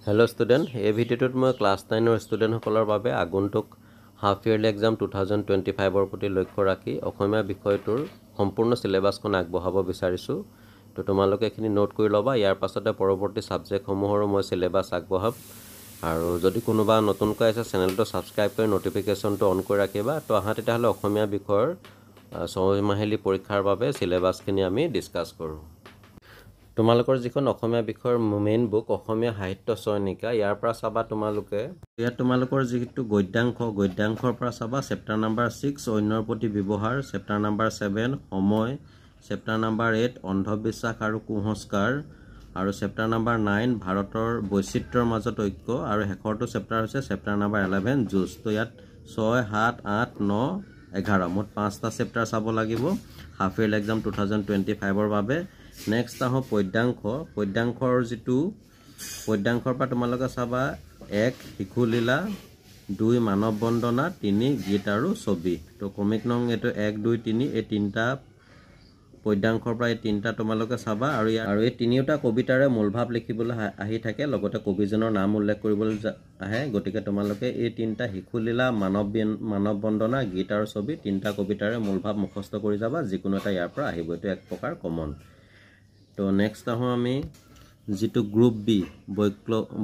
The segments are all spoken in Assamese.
Hello student, এই ভিডিওটোত মই ক্লাস 9 ৰ ষ্টুডেন্টসকলৰ বাবে আগন্তুক হাফ ইয়াৰলি এক্সাম 2025 ৰ প্ৰতি লক্ষ্য ৰাখি অসমীয়া বিষয়টোৰ সম্পূৰ্ণ সিলেবাসখন আগবঢ়াব বিচাৰিছো। তো তোমালোকে এখিনি নোট কৰি লবা। ইয়াৰ পাছতে পৰৱৰ্তী সাবজেক্টসমূহৰো মই সিলেবাস আগবঢ়াম। আৰু যদি কোনোবা নতুনকৈ আছে চেনেলটো সাবস্ক্ৰাইব কৰি নোটিফিকেশনটো অন কৰি ৰাখিবা। তো আহা তেতিয়াহলে অসমীয়া বিষয়ৰ 6 মাহিলী পৰীক্ষাৰ বাবে সিলেবাসখিনি আমি ডিসকাস কৰো। তোমালোকৰ যিখন অসমীয়া বিষয়ৰ মেইন বুক অসমীয়া সাহিত্য চয়নিকা ইয়াৰ পৰা চাবা তোমালোকে ইয়াত তোমালোকৰ যিটো গদ্যাংশৰ পৰা চাবা চেপ্টাৰ নাম্বাৰ 6 অন্যৰ প্ৰতি ব্যৱহাৰ, চেপ্টাৰ নাম্বাৰ 7 সময়, চেপ্টাৰ নাম্বাৰ 8 অন্ধবিশ্বাস আৰু কুসংস্কাৰ আৰু চেপ্টাৰ নাম্বাৰ 9 ভাৰতৰ বৈচিত্ৰ্যৰ মাজত ঐক্য আৰু শেষৰটো চেপ্টাৰ হৈছে চেপ্টাৰ নাম্বাৰ 11 যুঁজ। তো ইয়াত 6 7 8 9 11 মোট 5টা চেপ্টাৰ চাব লাগিব হাফ ইয়াৰলি এক্সাম 2025 ৰ বাবে। নেক্সট আহো পদ্যাংশৰ যিটো পদ্যাংশৰ পৰা তোমালোকে চাবা 1 শিশুলীলা, 2 মানৱ বন্দনা, 3 গীত আৰু ছবি। তো কমিক নং এটো 1 2 3 এই তিনটা পদ্যাংশৰ পৰা এই তিনটা তোমালোকে চাবা আৰু এই তিনিটা কবিতাৰে মূলভাৱ লিখিবলৈ আহি থাকে, লগতে কবিজনৰ নাম উল্লেখ কৰিবলৈ আহে। গতিকে তোমালোকে এই তিনটা শিশুলীলা, মানৱ বন্দনা, গীত আৰু ছবি তিনটা কবিতাৰে মূলভাৱ মুখস্থ কৰি যাবা। যিকোনো এটা ইয়াৰ পৰা আহিব, এটো এক প্ৰকাৰ কমন। তো নেক্সট আহো আমি যিটো গ্ৰুপ বি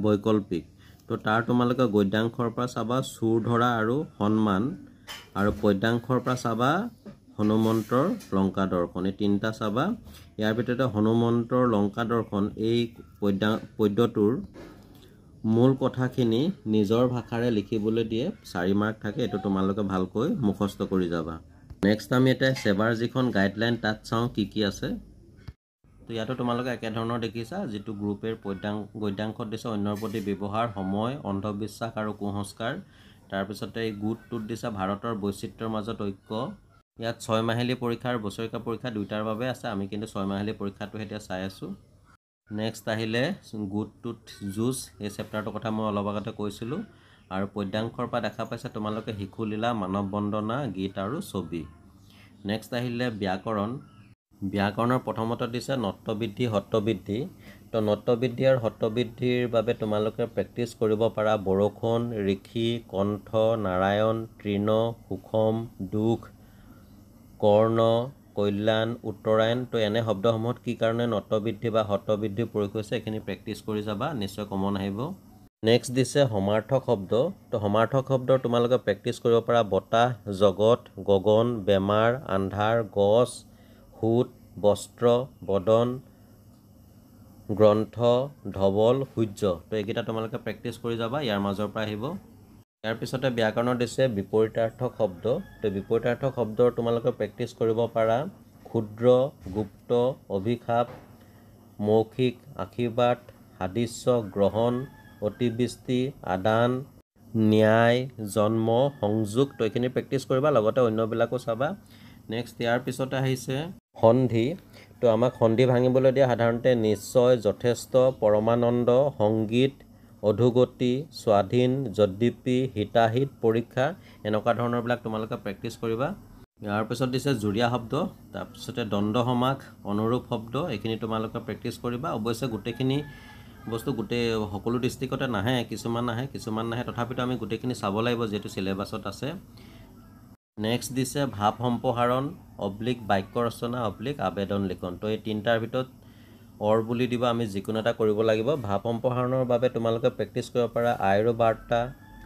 বৈকল্পিক। তো তাৰ তোমালোকে গদ্যাংশৰ পৰা চাবা চুৰ ধৰা আৰু সন্মান আৰু পদ্যাংশৰ পৰা চাবা হনুমন্তৰ লংকা দৰ্শন। এই তিনটা চাবা। ইয়াৰ ভিতৰতে হনুমন্তৰ লংকা দৰ্শন এই পদ্যটোৰ মূল কথাখিনি নিজৰ ভাষাৰে লিখিবলৈ দিয়ে, 4 মাৰ্ক থাকে। এটো তোমালোকে ভালকৈ মুখস্থ কৰি যাবা। নেক্সট আমি এটা সেৱাৰ যিখন গাইডলাইন তাত চাও কি আছে। তো ইয়াতো তোমালোকে একে ধৰণৰ দেখিছা, যিটো গ্ৰুপেৰ গদ্যাংশত দিছে অন্যৰ প্ৰতি ব্যৱহাৰ, সময়, অন্ধবিশ্বাস আৰু কুসংস্কাৰ। তাৰ পিছতে এই গুটটোত দিছে ভাৰতৰ বৈচিত্ৰ্যৰ মাজত ঐক্য। ইয়াত 6 মাহিলী পৰীক্ষা আৰু বছৰিকা পৰীক্ষা দুইটাৰ বাবে আছে। আমি কিন্তু 6 মাহিলী পৰীক্ষাটো এতিয়া চাই আছো। নেক্সট আহিলে গুটটোত যুঁজ, এই চেপ্টাৰটোৰ কথা মই অলপ আগতে কৈছিলো। আৰু পদ্যাংশৰ পৰা দেখা পাইছে তোমালোকে শিশুলীলা, মানৱ বন্দনা, গীত আৰু ছবি। নেক্সট আহিলে ব্যাকৰণৰ প্ৰথমতে দিছে নট্যবৃদ্ধি সত্যবৃদ্ধি। তো নট্যবৃদ্ধি আৰু সত্যবৃদ্ধিৰ বাবে তোমালোকে প্ৰেক্টিছ কৰিব পাৰা বৰষুণ, ঋষি, কণ্ঠ, নাৰায়ণ, তৃণ, সুষম, দুখ, কৰ্ণ, কল্যাণ, উত্তৰায়ণ। তো এনে শব্দসমূহত কি কাৰণে নট্যবৃদ্ধি বা সত্যবৃদ্ধি প্ৰয়োগ হৈছে এখিনি প্ৰেক্টিছ কৰি যাবা, নিশ্চয় কমন আহিব। নেক্সট দিছে সমাৰ্থক শব্দ। তো সমাৰ্থক শব্দৰ তোমালোকে প্ৰেক্টিছ কৰিব পাৰা বতাহ, জগত, গগন, বেমাৰ, আন্ধাৰ, গছ, সুত, বস্ত্ৰ, বদন, গ্ৰন্থ, ধবল, সূৰ্য। তো এইকেইটা তোমালোকে প্ৰেক্টিছ কৰি যাবা, ইয়াৰ মাজৰ পৰা আহিব। ইয়াৰ পিছতে ব্যাকৰণৰ দিছে বিপৰীতাৰ্থক শব্দ। তো বিপৰীতাৰ্থক শব্দৰ তোমালোকে প্ৰেক্টিছ কৰিব পাৰা ক্ষুদ্ৰ, গুপ্ত, অভিশাপ, মৌখিক, আশীৰ্বাদ, সাদৃশ্য, গ্ৰহণ, অতিবৃষ্টি, আদান, ন্যায়, জন্ম, সংযোগ। তো এইখিনি প্ৰেক্টিছ কৰিবা, লগতে অন্যবিলাকো চাবা। নেক্সট ইয়াৰ পিছতে আহিছে সন্ধি। তো আমাক সন্ধি ভাঙিবলৈ দিয়া সাধাৰণতে নিশ্চয়, যথেষ্ট, পৰমানন্দ, সংগীত, অধোগতি, স্বাধীন, যদ্যপি, হিতাহিত, পৰীক্ষা, এনেকুৱা ধৰণৰবিলাক তোমালোকে প্ৰেক্টিছ কৰিবা। ইয়াৰ পিছত দিছে জুৰীয়া শব্দ, তাৰপিছতে দ্বন্দ্ব সমাস, অনুৰূপ শব্দ। এইখিনি তোমালোকে প্ৰেক্টিছ কৰিবা। অৱশ্যে গোটেইখিনি বস্তু সকলো ডিষ্ট্ৰিক্টতে নাহে, কিছুমান নাহে, তথাপিতো আমি গোটেইখিনি চাব লাগিব যেহেতু সিলেবাছত আছে। নেক্সট দিছে ভাৱ সম্প্ৰসাৰণ বাক্য ৰচনা আবেদন লিখন। তো এই তিনটাৰ ভিতৰত বুলি দিব, আমি যিকোনো এটা কৰিব লাগিব। ভাৱ সম্প্ৰসাৰণৰ বাবে তোমালোকে প্ৰেক্টিছ কৰিব পাৰা আইৰো বাৰ্তা,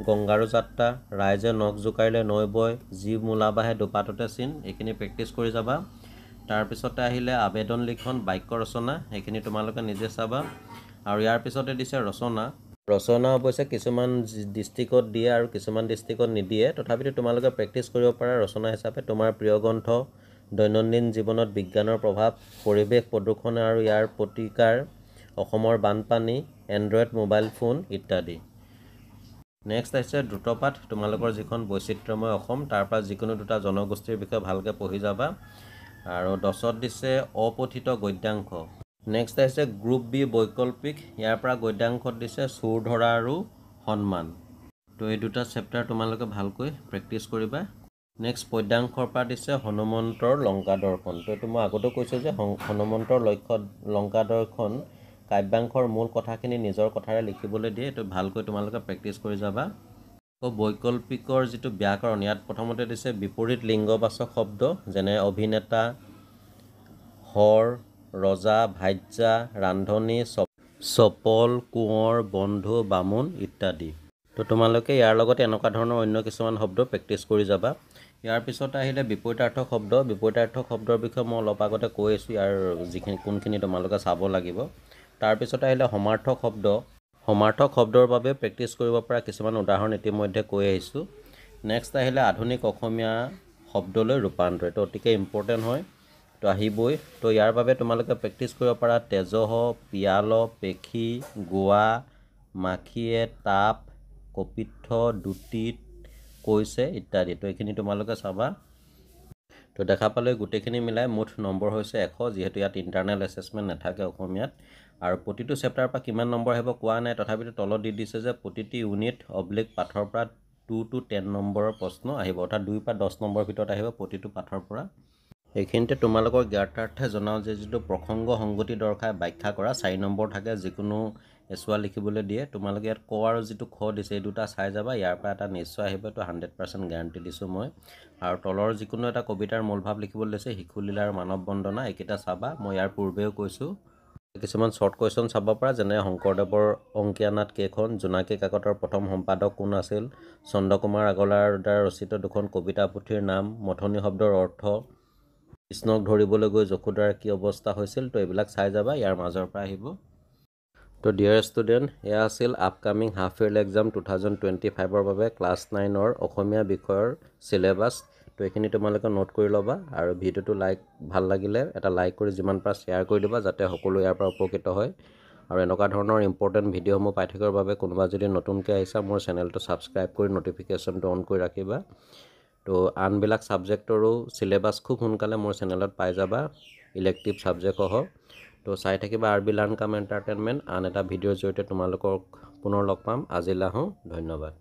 গংগাৰো যাত্ৰা, ৰাইজে নখ জোকাৰিলে নৈ বয়, যি মূলাবাহে দুপাততে চিন। এইখিনি প্ৰেক্টিছ কৰি যাবা। তাৰপিছতে আহিলে আবেদন লিখন বাক্য ৰচনা, এইখিনি তোমালোকে নিজে চাবা। আৰু ইয়াৰ পিছতে দিছে ৰচনা অৱশ্যে কিছুমান ডিষ্ট্ৰিক্টত দিয়ে আৰু কিছুমান ডিষ্ট্ৰিক্টত নিদিয়ে, তথাপিতো তোমালোকে প্ৰেক্টিছ কৰিব পাৰা ৰচনা হিচাপে তোমাৰ প্ৰিয় গ্ৰন্থ, দৈনন্দিন জীৱনত বিজ্ঞানৰ প্ৰভাৱ, পৰিৱেশ প্ৰদূষণ আৰু ইয়াৰ প্ৰতিকাৰ, অসমৰ বানপানী, এণ্ড্ৰইড মোবাইল ফোন ইত্যাদি। নেক্সট আহিছে দ্ৰুতপাঠ, তোমালোকৰ যিখন বৈচিত্ৰ্যময় অসম তাৰ পৰা যিকোনো দুটা জনগোষ্ঠীৰ বিষয়ে ভালকৈ পঢ়ি যাবা। আৰু 10ত দিছে অপঠিত গদ্যাংশ। নেক্সট আহিছে গ্ৰুপ বি বৈকল্পিক, ইয়াৰ পৰা গদ্যাংশত দিছে চুৰ ধৰা আৰু সন্মান। তো এই দুটা চেপ্টাৰ তোমালোকে ভালকৈ প্ৰেক্টিছ কৰিবা। নেক্সট পদ্যাংশৰ পৰা দিছে হনুমন্তৰ লংকা দৰ্শন। তো এইটো মই আগতে কৈছোঁ যে হনুমন্তৰ লংকা দৰ্শন কাব্যাংশৰ মূল কথাখিনি নিজৰ কথাৰে লিখিবলৈ দিয়ে। এইটো ভালকৈ তোমালোকে প্ৰেক্টিছ কৰি যাবা। বৈকল্পিকৰ যিটো ব্যাকৰণ, ইয়াত প্ৰথমতে দিছে বিপৰীত লিংগবাচক শব্দ যেনে অভিনেতা, হৰ, ৰজা, ভাজ্যা, ৰান্ধনী, চপল, কোঁৱৰ, বন্ধু, বামুণ ইত্যাদি। তো তোমালোকে ইয়াৰ লগতে এনেকুৱা ধৰণৰ অন্য কিছুমান শব্দ প্ৰেক্টিছ কৰি যাবা। ইয়াৰ পিছত আহিলে বিপৰীতাৰ্থক শব্দ। বিপৰীতাৰ্থক শব্দৰ বিষয়ে মই অলপ আগতে কৈ আছোঁ, ইয়াৰ কোনখিনি তোমালোকে চাব লাগিব। তাৰপিছত আহিলে সমাৰ্থক শব্দ। সমাৰ্থক শব্দৰ বাবে প্ৰেক্টিছ কৰিব পৰা কিছুমান উদাহৰণ ইতিমধ্যে কৈ আহিছোঁ। নেক্সট আহিলে আধুনিক অসমীয়া শব্দলৈ ৰূপান্তৰ। এইটো অতিকৈ ইম্পৰ্টেণ্ট হয়, তো আহিবই। তো ইয়াৰ বাবে তোমালোকে প্ৰেক্টিছ কৰিব পাৰা তেজহ, পিয়াল, পেখী, গোৱা, মাখিয়ে, তাপ, কপিত্থ, দুটিত, কৈছে ইত্যাদি। তো এইখিনি তোমালোকে চাবা। তো দেখা পালে গোটেইখিনি মিলাই মুঠ নম্বৰ হৈছে 100, যিহেতু ইয়াত ইণ্টাৰনেল এছেছমেণ্ট নাথাকে অসমীয়াত। আৰু প্ৰতিটো চেপ্টাৰৰ পৰা কিমান নম্বৰ আহিব কোৱা নাই, তথাপিতো তলত দি দিছে যে প্ৰতিটি ইউনিট / পাঠৰ পৰা 2 to 10 নম্বৰৰ প্ৰশ্ন আহিব, অৰ্থাৎ 2 পৰা 10 নম্বৰৰ ভিতৰত আহিব প্ৰতিটো পাঠৰ পৰা। এইখিনিতে তোমালোকৰ জ্ঞাতাৰ্থে জনাওঁ যে যিটো প্ৰসংগ সংগতি দৰ্শাই ব্যাখ্যা কৰা 4 নম্বৰ থাকে, যিকোনো এচুৱা লিখিবলৈ দিয়ে। তোমালোকে ইয়াত ক আৰু যিটো খ দিছে এই দুটা চাই যাবা, ইয়াৰ পৰা এটা নিশ্চয় আহিব, এইটো 100% গেৰাণ্টি দিছোঁ মই। আৰু তলৰ যিকোনো এটা কবিতাৰ মূলভাৱ লিখিবলৈ দিছে, শিশুলীলা আৰু মানৱ বন্দনা, এইকেইটা চাবা। মই ইয়াৰ পূৰ্বেও কৈছোঁ। কিছুমান শ্বৰ্ট কুৱেশ্যন চাব পৰা, যেনে শংকৰদেৱৰ অংকীয়া নাট কেইখন, জোনাকী কাকতৰ প্ৰথম সম্পাদক কোন আছিল, চন্দ্ৰকুমাৰ আগৰৱালাৰ দ্বাৰা ৰচিত দুখন কবিতা পুথিৰ নাম, মথনি শব্দৰ অৰ্থ, কৃষ্ণক ধৰিবলৈ গৈ যশোদাৰ কি অৱস্থা হৈছিল। তো এইবিলাক চাই যাবা, ইয়াৰ মাজৰ পৰা আহিব। তো ডিয়াৰ ষ্টুডেণ্ট, এয়া আছিল আপকামিং হাফ ইয়াৰলি এক্সাম 2025ৰ বাবে ক্লাছ 9ৰ অসমীয়া বিষয়ৰ চিলেবাছ। তো এইখিনি তোমালোকে নোট কৰি ল'বা। আৰু ভিডিঅ'টো ভাল লাগিলে এটা লাইক কৰি যিমান পাৰা শ্বেয়াৰ কৰি দিবা, যাতে সকলো ইয়াৰ পৰা উপকৃত হয়। আৰু এনেকুৱা ধৰণৰ ইম্পৰ্টেণ্ট ভিডিঅ'সমূহ পাই থাকিবৰ বাবে কোনোবা যদি নতুনকৈ আহিছা, মোৰ চেনেলটো ছাবস্ক্ৰাইব কৰি ন'টিফিকেশ্যনটো অন কৰি ৰাখিবা। তো আনবিলাক ছাবজেক্টৰো চিলেবাছ খুব সোনকালে মোৰ চেনেলত পাই যাবা, ইলেক্টিভ ছাবজেক্টসহ। তো চাই থাকিবা RB লাৰ্ণ কাম এণ্টাৰটেইনমেণ্ট। আন এটা ভিডিঅ'ৰ জৰিয়তে তোমালোকক পুনৰ লগ পাম। আজিলৈ আহোঁ, ধন্যবাদ।